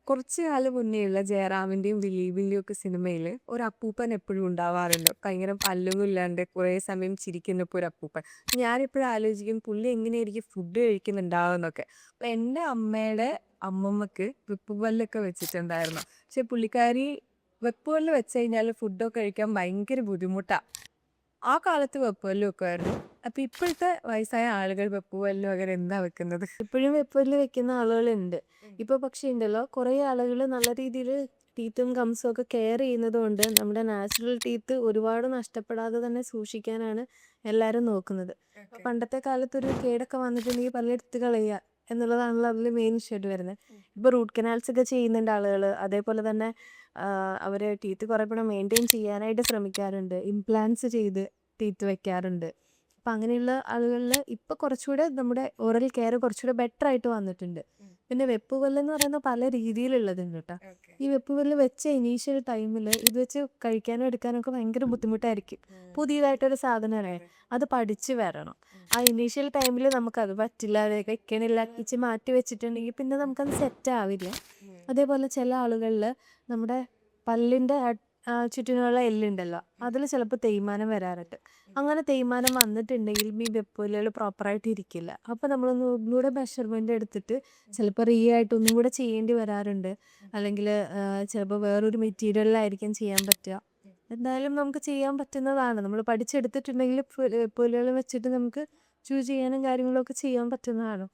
കുറച്ച് കാലം മുന്നേയുള്ള ജയറാമിന്റെയും ദിലീപിന്റെയും ഒക്കെ സിനിമയിൽ ഒരു അപ്പൂപ്പൻ എപ്പോഴും ഉണ്ടാവാറുണ്ട്. ഭയങ്കര പല്ലൊന്നും ഇല്ലാണ്ട് കുറേ സമയം ചിരിക്കുന്നപ്പോൾ ഒരു അപ്പൂപ്പൻ. ഞാനിപ്പോഴും ആലോചിക്കും പുള്ളി എങ്ങനെയായിരിക്കും ഫുഡ് കഴിക്കുന്നുണ്ടാവുമെന്നൊക്കെ. അപ്പൊ എൻ്റെ അമ്മയുടെ അമ്മമ്മക്ക് വെപ്പുപല്ലൊക്കെ വെച്ചിട്ടുണ്ടായിരുന്നു. പക്ഷെ പുള്ളിക്കാരി വെപ്പുപല്ല് വെച്ച് കഴിഞ്ഞാൽ ഫുഡൊക്കെ കഴിക്കാൻ ഭയങ്കര ബുദ്ധിമുട്ടാണ്. ആ കാലത്ത് വെപ്പുപല്ല് വെക്കുമായിരുന്നു. അപ്പൊ ഇപ്പോഴത്തെ വയസ്സായ ആളുകൾ വെപ്പുപല്ല് പകരം എന്താ വെക്കുന്നത്? ഇപ്പോഴും വെപ്പല് വെക്കുന്ന ആളുകളുണ്ട്. ഇപ്പൊ പക്ഷേ ഉണ്ടല്ലോ കുറേ ആളുകൾ നല്ല രീതിയിൽ ടീത്തും ഗംസും ഒക്കെ കെയർ ചെയ്യുന്നത് കൊണ്ട് നമ്മുടെ നാച്ചുറൽ ടീത്ത് ഒരുപാട് നഷ്ടപ്പെടാതെ തന്നെ സൂക്ഷിക്കാനാണ് എല്ലാവരും നോക്കുന്നത്. ഇപ്പൊ ഓക്കെ. പണ്ടത്തെ കാലത്ത് ഒരു കേടൊക്കെ വന്നിട്ടുണ്ടെങ്കിൽ പല്ലെടുത്ത് കളയുക എന്നുള്ളതാണല്ലോ അതിൽ മെയിൻ ഇഷ്യമായിട്ട് വരുന്നത്. ഇപ്പൊ റൂട്ട് കനാൽസ് ഒക്കെ ചെയ്യുന്നുണ്ട് ആളുകൾ. അതേപോലെ തന്നെ അവര് ടീത്ത് കുറേ കൂടെ മെയിൻറ്റെയിൻ ചെയ്യാനായിട്ട് ശ്രമിക്കാറുണ്ട്. ഇംപ്ലാന്റ്സ് ചെയ്ത് ടീത്ത് വെക്കാറുണ്ട്. അപ്പം അങ്ങനെയുള്ള ആളുകളിൽ ഇപ്പം കുറച്ചുകൂടെ നമ്മുടെ ഓറൽ കെയർ കുറച്ചുകൂടെ ബെറ്റർ ആയിട്ട് വന്നിട്ടുണ്ട്. പിന്നെ വെപ്പുപല്ല് എന്ന് പറയുന്ന പല രീതിയിലുള്ളതുണ്ട് കേട്ടോ. ഓക്കെ. ഈ വെപ്പുപല്ല് വെച്ച ഇനീഷ്യൽ ടൈമിൽ ഇത് വെച്ച് കഴിക്കാനും എടുക്കാനും ഒക്കെ ഭയങ്കര ബുദ്ധിമുട്ടായിരിക്കും. പുതിയതായിട്ടൊരു സാധനമല്ലേ, അത് പഠിച്ച് വരണം. ആ ഇനീഷ്യൽ ടൈമിൽ നമുക്കത് പറ്റില്ല, അത് വെക്കണില്ല, ഇച്ചി മാറ്റി വെച്ചിട്ടുണ്ടെങ്കിൽ പിന്നെ നമുക്കത് സെറ്റ് ആവില്ല. അതേപോലെ ചില ആളുകളിൽ നമ്മുടെ പല്ലിൻ്റെ ചുറ്റിനുള്ള എല്ലുണ്ടല്ലോ, അതിൽ ചിലപ്പോൾ തേയ്മാനം വരാറുണ്ട്. അങ്ങനെ തേയ്മാനം വന്നിട്ടുണ്ടെങ്കിൽ ഈ വെപ്പുപല്ലുകൾ പ്രോപ്പറായിട്ട് ഇരിക്കില്ല. അപ്പോൾ നമ്മളൊന്ന് ഒന്നുകൂടെ മെഷർമെൻ്റ് എടുത്തിട്ട് ചിലപ്പോൾ ആയിട്ട് ഒന്നും കൂടെ ചെയ്യേണ്ടി വരാറുണ്ട്. അല്ലെങ്കിൽ ചിലപ്പോൾ വേറൊരു മെറ്റീരിയലിലായിരിക്കും ചെയ്യാൻ പറ്റുക. എന്തായാലും നമുക്ക് ചെയ്യാൻ പറ്റുന്നതാണ്. നമ്മൾ പഠിച്ചെടുത്തിട്ടുണ്ടെങ്കിൽ വെപ്പുപല്ലുകൾ വെച്ചിട്ട് നമുക്ക് ചൂസ് ചെയ്യാനും കാര്യങ്ങളൊക്കെ ചെയ്യാൻ പറ്റുന്നതാണ്.